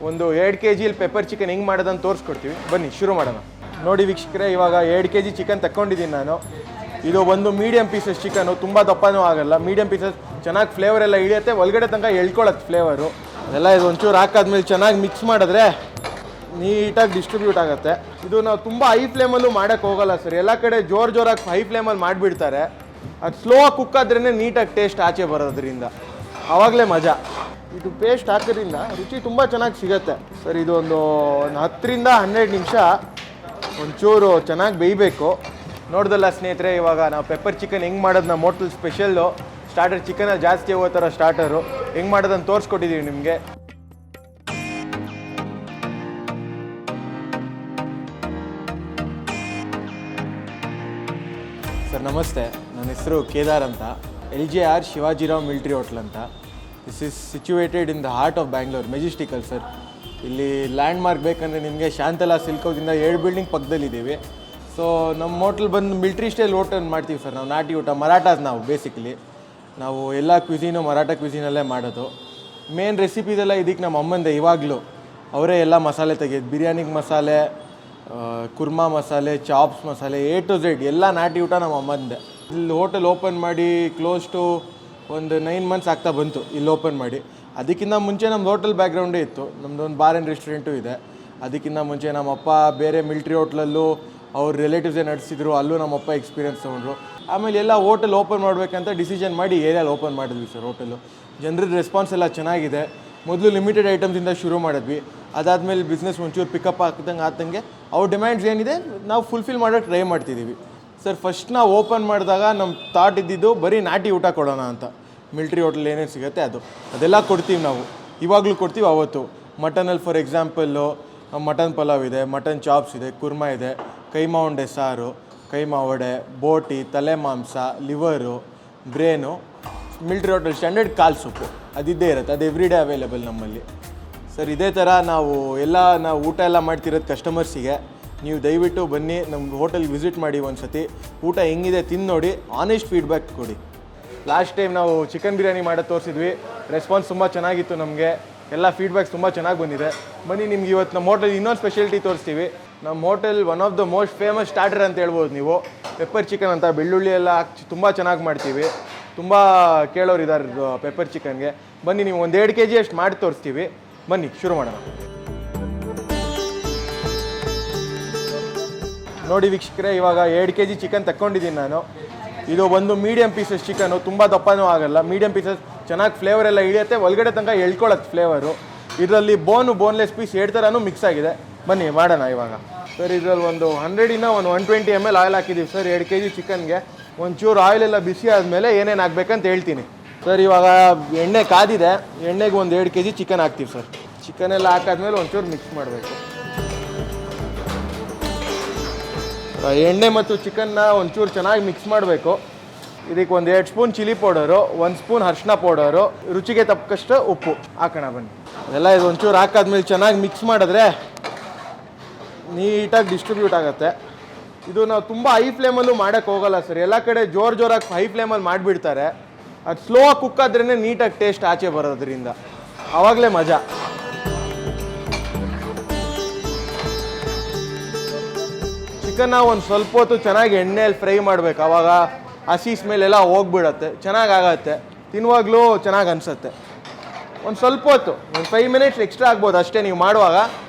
ಒಂದು 2 kg pepper chicken ಹೆಂಗೆ ಮಾಡೋದಂತ ತೋರಿಸ್ಕೊಡ್ತೀವಿ. ಬನ್ನಿ ಶುರು ಮಾಡೋಣ. ನೋಡಿ ವೀಕ್ಷಕರೇ, ಇವಾಗ 2 kg ಚಿಕನ್ ತಗೊಂಡಿದ್ದೀನಿ ನಾನು. ಇದು ಒಂದು ಮೀಡಿಯಮ್ ಪೀಸಸ್ ಚಿಕನು, ತುಂಬ ದಪ್ಪನೂ ಆಗಲ್ಲ. ಮೀಡಿಯಮ್ ಪೀಸಸ್ ಚೆನ್ನಾಗಿ ಫ್ಲೇವರ್ ಎಲ್ಲ ಇಳಿಯುತ್ತೆ, ಒಳಗಡೆ ತನಕ ಎಳ್ಕೊಳ್ಳುತ್ತೆ ಫ್ಲೇವರು ಅದೆಲ್ಲ. ಇದು ಒಂಚೂರು ಹಾಕಾದ್ಮೇಲೆ ಚೆನ್ನಾಗಿ ಮಿಕ್ಸ್ ಮಾಡಿದ್ರೆ ನೀಟಾಗಿ ಡಿಸ್ಟ್ರಿಬ್ಯೂಟ್ ಆಗುತ್ತೆ. ಇದು ನಾವು ತುಂಬ ಹೈ ಫ್ಲೇಮಲ್ಲೂ ಮಾಡೋಕ್ಕೆ ಹೋಗಲ್ಲ ಸರ್. ಎಲ್ಲ ಕಡೆ ಜೋರಾಗಿ ಹೈ ಫ್ಲೇಮಲ್ಲಿ ಮಾಡಿಬಿಡ್ತಾರೆ. ಅದು ಸ್ಲೋ ಆಗಿ ಕುಕ್ ಆದ್ರೇ ನೀಟಾಗಿ ಟೇಸ್ಟ್ ಆಚೆ ಬರೋದ್ರಿಂದ, ಆವಾಗಲೇ ಮಜಾ. ಇದು ಪೇಸ್ಟ್ ಹಾಕೋದ್ರಿಂದ ರುಚಿ ತುಂಬ ಚೆನ್ನಾಗಿ ಸಿಗುತ್ತೆ ಸರ್. ಇದು ಒಂದು 10ರಿಂದ 12 ನಿಮಿಷ ಒಂಚೂರು ಚೆನ್ನಾಗಿ ಬೇಯಬೇಕು. ನೋಡ್ದಲ್ಲ ಸ್ನೇಹಿತರೆ, ಇವಾಗ ನಾವು ಪೆಪ್ಪರ್ ಚಿಕನ್ ಹೆಂಗೆ ಮಾಡೋದು ನಮ್ಮ ಹೋಟೆಲ್ ಸ್ಪೆಷಲ್ಲು. ಸ್ಟಾರ್ಟರ್ ಚಿಕನಲ್ಲಿ ಜಾಸ್ತಿ ಹೋಗೋ ಥರ ಸ್ಟಾರ್ಟರು ಹೆಂಗೆ ಮಾಡೋದನ್ನು ತೋರಿಸ್ಕೊಟ್ಟಿದ್ದೀವಿ ನಿಮಗೆ. ಸರ್ ನಮಸ್ತೆ, ನನ್ನ ಹೆಸರು ಕೇದಾರ್ ಅಂತ. LJR ಶಿವಾಜಿರಾವ್ ಮಿಲಿಟ್ರಿ ಹೋಟ್ಲ್ ಅಂತ. This is situated in the heart of Bangalore, ಮೆಜೆಸ್ಟಿಕಲ್ ಸರ್. ಇಲ್ಲಿ ಲ್ಯಾಂಡ್ ಮಾರ್ಕ್ ಬೇಕಂದರೆ ನಿಮಗೆ ಶಾಂತಲಾ ಸಿಲ್ಕ್ ಹೌಸಿಂದ 7 ಬಿಲ್ಡಿಂಗ್ ಪಕ್ಕದಲ್ಲಿದ್ದೀವಿ. ಸೊ ನಮ್ಮ ಹೋಟ್ಲ್ ಬಂದು ಮಿಲ್ಟ್ರಿ ಸ್ಟೈಲ್ ಹೋಟೆಲ್ ಮಾಡ್ತೀವಿ ಸರ್. ನಾವು ನಾಟಿ ಊಟ, ಮರಾಠಾಸ್ ನಾವು ಬೇಸಿಕಲಿ. ನಾವು ಎಲ್ಲ ಕ್ವಿಝೀನು ಮರಾಠ ಕ್ವಿಝೀನಲ್ಲೇ ಮಾಡೋದು. ಮೇನ್ ರೆಸಿಪೀಸೆಲ್ಲ ಇದಕ್ಕೆ ನಮ್ಮ ಅಮ್ಮಂದೆ. ಇವಾಗಲೂ ಅವರೇ ಎಲ್ಲ ಮಸಾಲೆ ತೆಗೆಯೋದು. ಬಿರಿಯಾನಿಗೆ ಮಸಾಲೆ, ಕುರ್ಮಾ ಮಸಾಲೆ, ಚಾಪ್ಸ್ ಮಸಾಲೆ, A to Z ಎಲ್ಲ ನಾಟಿ ಊಟ ನಮ್ಮ ಅಮ್ಮಂದೆ. ಇಲ್ಲಿ ಹೋಟೆಲ್ ಓಪನ್ ಮಾಡಿ ಕ್ಲೋಸ್ ಟು ಒಂದು 9 ಮಂತ್ಸ್ ಆಗ್ತಾ ಬಂತು ಇಲ್ಲಿ ಓಪನ್ ಮಾಡಿ. ಅದಕ್ಕಿಂತ ಮುಂಚೆ ನಮ್ಮದು ಹೋಟೆಲ್ ಬ್ಯಾಕ್ಗ್ರೌಂಡೇ ಇತ್ತು. ನಮ್ಮದು ಒಂದು ಬಾರ್ ಆ್ಯಂಡ್ ರೆಸ್ಟೋರೆಂಟು ಇದೆ. ಅದಕ್ಕಿಂತ ಮುಂಚೆ ನಮ್ಮಪ್ಪ ಬೇರೆ ಮಿಲ್ಟ್ರಿ ಹೋಟ್ಲಲ್ಲೂ ಅವ್ರ ರಿಲೇಟಿವ್ಸೇ ನಡೆಸಿದ್ರು, ಅಲ್ಲೂ ನಮ್ಮಪ್ಪ ಎಕ್ಸ್ಪೀರಿಯನ್ಸ್ ತೊಗೊಂಡ್ರು. ಆಮೇಲೆ ಎಲ್ಲ ಹೋಟೆಲ್ ಓಪನ್ ಮಾಡಬೇಕಂತ ಡಿಸಿಷನ್ ಮಾಡಿ ಏರಿಯಲ್ಲಿ ಓಪನ್ ಮಾಡಿದ್ವಿ ಸರ್ ಹೋಟೆಲು. ಜನರದ ರೆಸ್ಪಾನ್ಸ್ ಎಲ್ಲ ಚೆನ್ನಾಗಿದೆ. ಮೊದಲು ಲಿಮಿಟೆಡ್ ಐಟಮ್ಸಿಂದ ಶುರು ಮಾಡಿದ್ವಿ. ಅದಾದಮೇಲೆ ಬಿಸ್ನೆಸ್ ಒಂಚೂರು ಪಿಕಪ್ ಆಗ್ತಂಗೆ ಅವ್ರ ಡಿಮ್ಯಾಂಡ್ಸ್ ಏನಿದೆ ನಾವು ಫುಲ್ಫಿಲ್ ಮಾಡೋಕ್ಕೆ ಟ್ರೈ ಮಾಡ್ತಿದ್ದೀವಿ ಸರ್. ಫಸ್ಟ್ ನಾವು ಓಪನ್ ಮಾಡಿದಾಗ ನಮ್ಮ ಥಾಟ್ ಇದ್ದಿದ್ದು ಬರೀ ನಾಟಿ ಊಟ ಕೊಡೋಣ ಅಂತ. ಮಿಲ್ಟ್ರಿ ಹೋಟ್ಲ್ ಏನೇನು ಸಿಗುತ್ತೆ ಅದೆಲ್ಲ ಕೊಡ್ತೀವಿ ನಾವು. ಇವಾಗಲೂ ಕೊಡ್ತೀವಿ, ಅವತ್ತು. ಮಟನಲ್ಲಿ ಫಾರ್ ಎಕ್ಸಾಂಪಲ್ಲು ಮಟನ್ ಪಲಾವ್ ಇದೆ, ಮಟನ್ ಚಾಪ್ಸ್ ಇದೆ, ಕುರ್ಮಾ ಇದೆ, ಕೈಮಾ ಉಂಡೆ ಸಾರು, ಕೈಮಾ ವಡೆ, ಬೋಟಿ, ತಲೆ ಮಾಂಸ, liver, brain. Military hotel standard ಕಾಲು ಸೊಪ್ಪು ಅದಿದ್ದೇ ಇರುತ್ತೆ. ಅದು ಎವ್ರಿ ಡೇ ಅವೈಲೇಬಲ್ ನಮ್ಮಲ್ಲಿ ಸರ್. ಇದೇ ಥರ ನಾವು ಊಟ ಎಲ್ಲ ಮಾಡ್ತಿರೋದು ಕಸ್ಟಮರ್ಸಿಗೆ. ನೀವು ದಯವಿಟ್ಟು ಬನ್ನಿ, ನಮ್ಮ ಹೋಟೆಲ್ಗೆ ವಿಸಿಟ್ ಮಾಡಿ ಒಂದು ಸತಿ. ಊಟ ಹೆಂಗಿದೆ ತಿಂದು ನೋಡಿ, ಆನೆಸ್ಟ್ ಫೀಡ್ಬ್ಯಾಕ್ ಕೊಡಿ. ಲಾಸ್ಟ್ ಟೈಮ್ ನಾವು ಚಿಕನ್ ಬಿರಿಯಾನಿ ಮಾಡೋದು ತೋರಿಸಿದ್ವಿ. ರೆಸ್ಪಾನ್ಸ್ ತುಂಬ ಚೆನ್ನಾಗಿತ್ತು ನಮಗೆ. ಎಲ್ಲ ಫೀಡ್ಬ್ಯಾಕ್ಸ್ ತುಂಬ ಚೆನ್ನಾಗಿ ಬಂದಿದೆ. ಬನ್ನಿ, ನಿಮ್ಗೆ ಇವತ್ತು ನಮ್ಮ ಹೋಟೆಲ್ ಇನ್ನೊಂದು ಸ್ಪೆಷಾಲಿಟಿ ತೋರಿಸ್ತೀವಿ. ನಮ್ಮ hotel one of the most famous starter ಅಂತ ಹೇಳ್ಬೋದು ನೀವು. ಪೆಪ್ಪರ್ ಚಿಕನ್ ಅಂತ ಬೆಳ್ಳುಳ್ಳಿ ಎಲ್ಲ ಹಾಕಿ ತುಂಬ ಚೆನ್ನಾಗಿ ಮಾಡ್ತೀವಿ. ತುಂಬ ಕೇಳೋರು ಇದ್ದಾರೆ ಪೆಪ್ಪರ್ ಚಿಕನ್ಗೆ. ಬನ್ನಿ, ನೀವು ಒಂದು 2 kg ಅಷ್ಟು ಮಾಡಿ ತೋರಿಸ್ತೀವಿ. ಬನ್ನಿ ಶುರು ಮಾಡೋಣ. ನೋಡಿ ವೀಕ್ಷಕರೇ, ಇವಾಗ 2 kg ಚಿಕನ್ ತಗೊಂಡಿದ್ದೀನಿ ನಾನು. ಇದು ಒಂದು ಮೀಡಿಯಮ್ ಪೀಸಸ್ ಚಿಕನು, ತುಂಬ ದಪ್ಪನೂ ಆಗಲ್ಲ. ಮೀಡಿಯಮ್ ಪೀಸಸ್ ಚೆನ್ನಾಗಿ ಫ್ಲೇವರ್ ಎಲ್ಲ ಇಳಿಯುತ್ತೆ, ಒಳಗಡೆ ತನಕ ಎಳ್ಕೊಳ್ಳುತ್ತೆ ಫ್ಲೇವರು. ಇದರಲ್ಲಿ ಬೋನ್ಲೆಸ್ ಪೀಸ್ 2 ಥರನೂ ಮಿಕ್ಸ್ ಆಗಿದೆ. ಬನ್ನಿ ಮಾಡೋಣ ಇವಾಗ ಸರ್. ಇದರಲ್ಲಿ ಒಂದು 100ರಿಂದ 120 ml ಆಯಿಲ್ ಹಾಕಿದ್ದೀವಿ ಸರ್ 2 kg ಚಿಕನ್ಗೆ. ಒಂಚೂರು ಆಯಿಲೆಲ್ಲ ಬಿಸಿ ಆದಮೇಲೆ ಏನೇನು ಹಾಕ್ಬೇಕಂತ ಹೇಳ್ತೀನಿ ಸರ್. ಇವಾಗ ಎಣ್ಣೆ ಕಾದಿದೆ, ಎಣ್ಣೆಗೆ ಒಂದು 2 kg ಚಿಕನ್ ಹಾಕ್ತೀವಿ ಸರ್. ಚಿಕನ್ ಎಲ್ಲ ಹಾಕಾದ್ಮೇಲೆ ಒಂಚೂರು ಮಿಕ್ಸ್ ಮಾಡಬೇಕು. ಎಣ್ಣೆ ಮತ್ತು ಚಿಕನ್ನ ಒಂಚೂರು ಚೆನ್ನಾಗಿ ಮಿಕ್ಸ್ ಮಾಡಬೇಕು. ಇದಕ್ಕೆ ಒಂದು 2 ಸ್ಪೂನ್ ಚಿಲ್ಲಿ ಪೌಡರು, 1 ಸ್ಪೂನ್ ಅರಿಶಿನ ಪೌಡರು, ರುಚಿಗೆ ತಕ್ಕಷ್ಟು ಉಪ್ಪು ಹಾಕೋಣ. ಬನ್ನಿ ಅದೆಲ್ಲ ಇದು ಒಂಚೂರು ಹಾಕಾದ್ಮೇಲೆ ಚೆನ್ನಾಗಿ ಮಿಕ್ಸ್ ಮಾಡಿದ್ರೆ ನೀಟಾಗಿ ಡಿಸ್ಟ್ರಿಬ್ಯೂಟ್ ಆಗುತ್ತೆ. ಇದು ನಾವು ತುಂಬ ಹೈ ಫ್ಲೇಮಲ್ಲೂ ಮಾಡೋಕ್ಕೆ ಹೋಗಲ್ಲ ಸರ್. ಎಲ್ಲ ಕಡೆ ಜೋರಾಗಿ ಹೈ ಫ್ಲೇಮಲ್ಲಿ ಮಾಡಿಬಿಡ್ತಾರೆ. ಅದು ಸ್ಲೋ ಆಗಿ ಕುಕ್ ಆದ್ರೇ ನೀಟಾಗಿ ಟೇಸ್ಟ್ ಆಚೆ ಬರೋದ್ರಿಂದ, ಆವಾಗಲೇ ಮಜಾ. ಚಿಕನ್ನ ಒಂದು ಸ್ವಲ್ಪ ಹೊತ್ತು ಚೆನ್ನಾಗಿ ಎಣ್ಣೆಯಲ್ಲಿ ಫ್ರೈ ಮಾಡಬೇಕು. ಆವಾಗ ಹಸಿ ಸ್ಮೆಲ್ಲೆಲ್ಲ ಹೋಗ್ಬಿಡತ್ತೆ, ಚೆನ್ನಾಗಾಗತ್ತೆ. ತಿನ್ನುವಾಗಲೂ ಚೆನ್ನಾಗಿ ಅನಿಸುತ್ತೆ. ಒಂದು ಸ್ವಲ್ಪ ಹೊತ್ತು, ಒಂದು 5 ಮಿನಿಟ್ಸ್ ಎಕ್ಸ್ಟ್ರಾ ಆಗ್ಬೋದು ಅಷ್ಟೇ ನೀವು ಮಾಡುವಾಗ,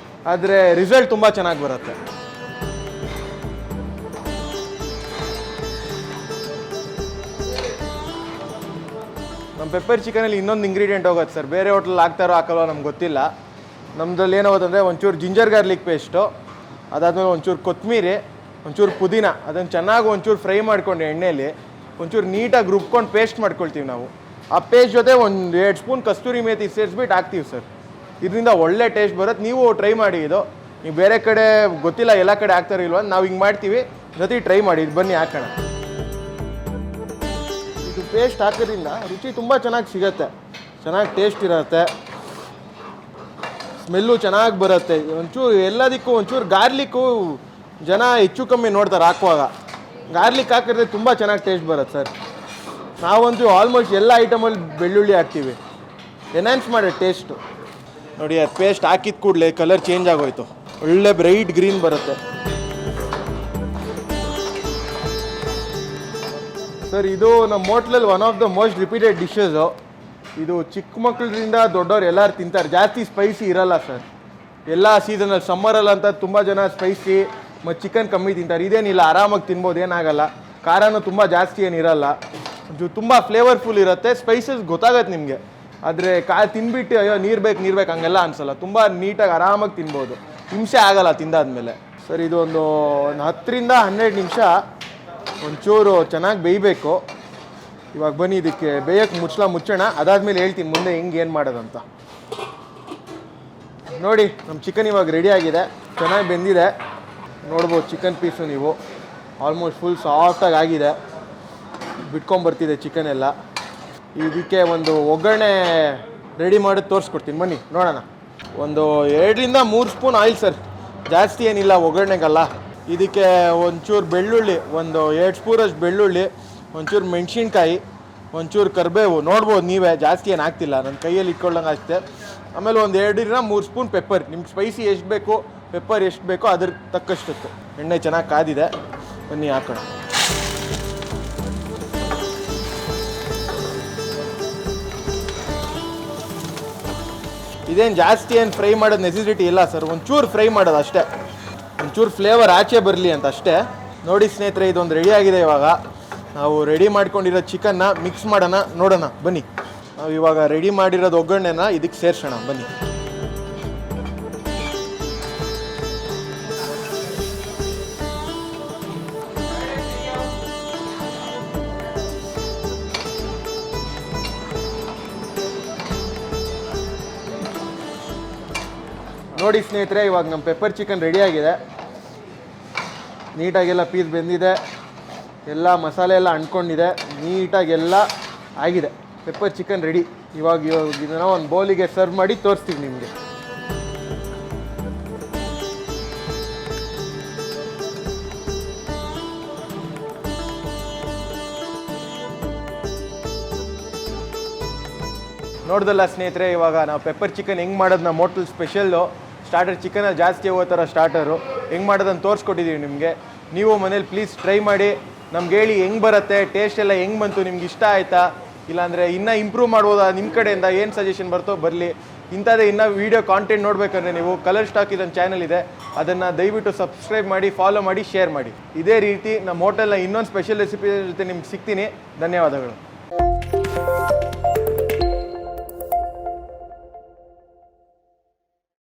ಆದರೆ ರಿಸಲ್ಟ್ ತುಂಬ ಚೆನ್ನಾಗಿ ಬರುತ್ತೆ. ನಮ್ಮ ಪೆಪ್ಪರ್ ಚಿಕನಲ್ಲಿ ಇನ್ನೊಂದು ಇಂಗ್ರೀಡಿಯೆಂಟ್ ಹೋಗುತ್ತೆ ಸರ್. ಬೇರೆ ಹೋಟ್ಲಲ್ಲಿ ಹಾಕ್ತಾರೋ ಹಾಕಲ್ವೋ ನಮ್ಗೆ ಗೊತ್ತಿಲ್ಲ. ನಮ್ಮದ್ರಲ್ಲಿ ಏನಾಗೋದಂದರೆ ಒಂಚೂರು ಜಿಂಜರ್ ಗಾರ್ಲಿಕ್ ಪೇಸ್ಟು, ಅದಾದಮೇಲೆ ಒಂಚೂರು ಕೊತ್ತಂಬರಿ, ಒಂಚೂರು ಪುದೀನ, ಅದನ್ನು ಚೆನ್ನಾಗಿ ಒಂಚೂರು ಫ್ರೈ ಮಾಡ್ಕೊಂಡು ಎಣ್ಣೆಯಲ್ಲಿ ಒಂಚೂರು ನೀಟಾಗಿ ರುಬ್ಕೊಂಡು ಪೇಸ್ಟ್ ಮಾಡ್ಕೊಳ್ತೀವಿ ನಾವು. ಆ ಪೇಸ್ಟ್ ಜೊತೆ ಒಂದು 2 ಸ್ಪೂನ್ ಕಸ್ತೂರಿ ಮೇಥಿ ಸೇರಿಸ್ಬಿಟ್ಟು ಹಾಕ್ತೀವಿ ಸರ್. ಇದರಿಂದ ಒಳ್ಳೆ ಟೇಸ್ಟ್ ಬರುತ್ತೆ. ನೀವು ಟ್ರೈ ಮಾಡಿ. ಇದು ನೀವು ಬೇರೆ ಕಡೆ ಗೊತ್ತಿಲ್ಲ ಎಲ್ಲ ಕಡೆ ಹಾಕ್ತಾರೋ ಇಲ್ವ, ನಾವು ಹಿಂಗೆ ಮಾಡ್ತೀವಿ. ಜೊತೆ ಟ್ರೈ ಮಾಡಿ. ಇದು ಬನ್ನಿ ಹಾಕೋಣ. ಇದು ಪೇಸ್ಟ್ ಹಾಕೋದ್ರಿಂದ ರುಚಿ ತುಂಬ ಚೆನ್ನಾಗಿ ಸಿಗುತ್ತೆ, ಚೆನ್ನಾಗಿ ಟೇಸ್ಟ್ ಇರುತ್ತೆ, ಸ್ಮೆಲ್ಲು ಚೆನ್ನಾಗಿ ಬರುತ್ತೆ. ಒಂಚೂರು ಎಲ್ಲದಕ್ಕೂ ಒಂಚೂರು ಗಾರ್ಲಿಕ್ಕು ಜನ ಹೆಚ್ಚು ಕಮ್ಮಿ ನೋಡ್ತಾರೆ ಹಾಕುವಾಗ. ಗಾರ್ಲಿಕ್ ಹಾಕಿದ್ರೆ ತುಂಬ ಚೆನ್ನಾಗಿ ಟೇಸ್ಟ್ ಬರುತ್ತೆ ಸರ್. ನಾವಂತೂ ಆಲ್ಮೋಸ್ಟ್ ಎಲ್ಲ ಐಟಮಲ್ಲಿ ಬೆಳ್ಳುಳ್ಳಿ ಹಾಕ್ತೀವಿ, ಎನ್ಹಾನ್ಸ್ ಮಾಡೋ ಟೇಸ್ಟು. ನೋಡಿ ಅದು ಪೇಸ್ಟ್ ಹಾಕಿದ ಕೂಡಲೇ ಕಲರ್ ಚೇಂಜ್ ಆಗೋಯ್ತು, ಒಳ್ಳೆ ಬ್ರೈಟ್ ಗ್ರೀನ್ ಬರುತ್ತೆ. ಸರ್ ಇದು ನಮ್ಮ ಹೋಟ್ಲಲ್ಲಿ one of the most repeated dishes. ಇದು ಚಿಕ್ಕ ಮಕ್ಕಳಿಂದ ದೊಡ್ಡವ್ರು ಎಲ್ಲರೂ ತಿಂತಾರೆ. ಜಾಸ್ತಿ ಸ್ಪೈಸಿ ಇರಲ್ಲ ಸರ್. ಎಲ್ಲ ಸೀಸನಲ್ಲಿ ಸಮ್ಮರಲ್ಲಂತ ತುಂಬ ಜನ ಸ್ಪೈಸಿ ಮತ್ತು ಚಿಕನ್ ಕಮ್ಮಿ ತಿಂತಾರೆ. ಇದೇನಿಲ್ಲ, ಆರಾಮಾಗಿ ತಿನ್ಬೋದು, ಏನಾಗಲ್ಲ. ಖಾರನೂ ತುಂಬ ಜಾಸ್ತಿ ಏನಿರಲ್ಲ, ತುಂಬ ಫ್ಲೇವರ್ಫುಲ್ ಇರುತ್ತೆ. ಸ್ಪೈಸಸ್ ಗೊತ್ತಾಗತ್ತೆ ನಿಮಗೆ, ಆದರೆ ತಿನ್ಬಿಟ್ಟು ಅಯ್ಯೋ ನೀರು ಬೇಕು ಹಂಗೆಲ್ಲ ಅನಿಸಲ್ಲ. ತುಂಬ ನೀಟಾಗಿ ಆರಾಮಾಗಿ ತಿನ್ಬೋದು, ಹಿಂಸೆ ಆಗಲ್ಲ ತಿಂದಾದ್ಮೇಲೆ. ಸರ್ ಇದು ಒಂದು 10ರಿಂದ 12 ನಿಮಿಷ ಒಂಚೂರು ಚೆನ್ನಾಗಿ ಬೇಯಬೇಕು. ಇವಾಗ ಬನ್ನಿ ಇದಕ್ಕೆ ಬೇಯಕ್ಕೆ ಮುಚ್ಚೋಣ. ಅದಾದಮೇಲೆ ಹೇಳ್ತೀನಿ ಮುಂದೆ ಹೆಂಗೆ ಏನು ಮಾಡೋದಂತ. ನೋಡಿ ನಮ್ಮ ಚಿಕನ್ ಇವಾಗ ರೆಡಿ ಆಗಿದೆ, ಚೆನ್ನಾಗಿ ಬೆಂದಿದೆ. ನೋಡ್ಬೋದು ಚಿಕನ್ ಪೀಸು ನೀವು ಆಲ್ಮೋಸ್ಟ್ ಫುಲ್ ಸಾಫ್ಟಾಗಿ ಆಗಿದೆ, ಬಿಟ್ಕೊಂಬರ್ತಿದೆ ಚಿಕನ್ ಎಲ್ಲ. ಇದಕ್ಕೆ ಒಂದು ಒಗ್ಗರಣೆ ರೆಡಿ ಮಾಡಿ ತೋರಿಸ್ಕೊಡ್ತೀನಿ, ಬನ್ನಿ ನೋಡೋಣ. ಒಂದು 2ರಿಂದ 3 ಸ್ಪೂನ್ ಆಯಿಲ್ ಸರ್, ಜಾಸ್ತಿ ಏನಿಲ್ಲ ಒಗ್ಗರಣೆಗಲ್ಲ. ಇದಕ್ಕೆ ಒಂಚೂರು ಬೆಳ್ಳುಳ್ಳಿ, ಒಂದು 2 ಸ್ಪೂನಷ್ಟು ಬೆಳ್ಳುಳ್ಳಿ, ಒಂಚೂರು ಮೆಣಸಿನ್ಕಾಯಿ, ಒಂಚೂರು ಕರಿಬೇವು. ನೋಡ್ಬೋದು ನೀವೇ, ಜಾಸ್ತಿ ಏನು ಆಗ್ತಿಲ್ಲ, ನನ್ನ ಕೈಯಲ್ಲಿ ಇಟ್ಕೊಳ್ಳೋಂಗೆ ಅಷ್ಟೇ. ಆಮೇಲೆ ಒಂದು 2ರಿಂದ 3 ಸ್ಪೂನ್ ಪೆಪ್ಪರ್. ನಿಮ್ಗೆ ಸ್ಪೈಸಿ ಎಷ್ಟು ಬೇಕು, ಪೆಪ್ಪರ್ ಎಷ್ಟು ಬೇಕೋ ಅದ್ರ ತಕ್ಕಷ್ಟು. ಎಣ್ಣೆ ಚೆನ್ನಾಗಿ ಕಾದಿದೆ, ಬನ್ನಿ ಹಾಕೋಣ. ಇದೇನು ಜಾಸ್ತಿ ಏನು ಫ್ರೈ ಮಾಡೋದು ನೆಸೆಸಿಟಿ ಇಲ್ಲ ಸರ್, ಒಂಚೂರು ಫ್ರೈ ಮಾಡೋದು ಅಷ್ಟೇ, ಒಂಚೂರು ಫ್ಲೇವರ್ ಆಚೆ ಬರಲಿ ಅಂತ ಅಷ್ಟೇ. ನೋಡಿ ಸ್ನೇಹಿತರೆ, ಇದೊಂದು ರೆಡಿ ಆಗಿದೆ. ಇವಾಗ ನಾವು ರೆಡಿ ಮಾಡ್ಕೊಂಡಿರೋ ಚಿಕನ್ನ ಮಿಕ್ಸ್ ಮಾಡೋಣ, ನೋಡೋಣ ಬನ್ನಿ. ನಾವು ಇವಾಗ ರೆಡಿ ಮಾಡಿರೋದು ಒಗ್ಗರಣೆನ ಇದಕ್ಕೆ ಸೇರಿಸೋಣ, ಬನ್ನಿ. ನೋಡಿ ಸ್ನೇಹಿತರೆ, ಇವಾಗ ನಮ್ಮ ಪೆಪ್ಪರ್ ಚಿಕನ್ ರೆಡಿ ಆಗಿದೆ. ನೀಟಾಗೆಲ್ಲ ಪೀಸ್ ಬೆಂದಿದೆ, ಎಲ್ಲ ಮಸಾಲೆ ಎಲ್ಲ ಅಂಟ್ಕೊಂಡಿದೆ, ನೀಟಾಗೆಲ್ಲ ಆಗಿದೆ. Pepper chicken ready. ಇವಾಗ ಇದನ್ನು ಒಂದು ಬೌಲಿಗೆ ಸರ್ವ್ ಮಾಡಿ ತೋರಿಸ್ತೀವಿ ನಿಮಗೆ. ನೋಡ್ದಲ್ಲ ಸ್ನೇಹಿತರೆ, ಇವಾಗ ನಾವು ಪೆಪ್ಪರ್ ಚಿಕನ್ ಹೆಂಗೆ ಮಾಡೋದು ನಮ್ಮ ಹೋಟೆಲ್ ಸ್ಪೆಷಲ್ಲು. ಸ್ಟಾರ್ಟರ್ ಚಿಕನಲ್ಲಿ ಜಾಸ್ತಿ ಹೋಗೋ ಥರ ಸ್ಟಾರ್ಟರು ಹೆಂಗೆ ಮಾಡೋದನ್ನು ತೋರಿಸ್ಕೊಟ್ಟಿದ್ದೀವಿ ನಿಮಗೆ. ನೀವು ಮನೇಲಿ ಪ್ಲೀಸ್ ಟ್ರೈ ಮಾಡಿ, ನಮ್ಗೆ ಹೇಳಿ ಹೆಂಗೆ ಬರುತ್ತೆ, ಟೇಸ್ಟ್ ಎಲ್ಲ ಹೆಂಗೆ ಬಂತು, ನಿಮ್ಗೆ ಇಷ್ಟ ಆಯಿತಾ, ಇಲ್ಲಾಂದರೆ ಇನ್ನೂ ಇಂಪ್ರೂವ್ ಮಾಡ್ಬೋದಾ, ನಿಮ್ಮ ಕಡೆಯಿಂದ ಏನು ಸಜೆಷನ್ ಬರ್ತೋ ಬರಲಿ. ಇಂಥದ್ದೇ ಇನ್ನೂ ವೀಡಿಯೋ ಕಾಂಟೆಂಟ್ ನೋಡಬೇಕಂದ್ರೆ ನೀವು ಕಲರ್ ಸ್ಟಾಕ್ ಇದೊಂದು ಚಾನಲ್ ಇದೆ, ಅದನ್ನು ದಯವಿಟ್ಟು ಸಬ್ಸ್ಕ್ರೈಬ್ ಮಾಡಿ, ಫಾಲೋ ಮಾಡಿ, ಶೇರ್ ಮಾಡಿ. ಇದೇ ರೀತಿ ನಮ್ಮ ಹೋಟೆಲ್ನ ಇನ್ನೊಂದು ಸ್ಪೆಷಲ್ ರೆಸಿಪಿ ಜೊತೆ ನಿಮ್ಗೆ ಸಿಗ್ತೀನಿ. ಧನ್ಯವಾದಗಳು.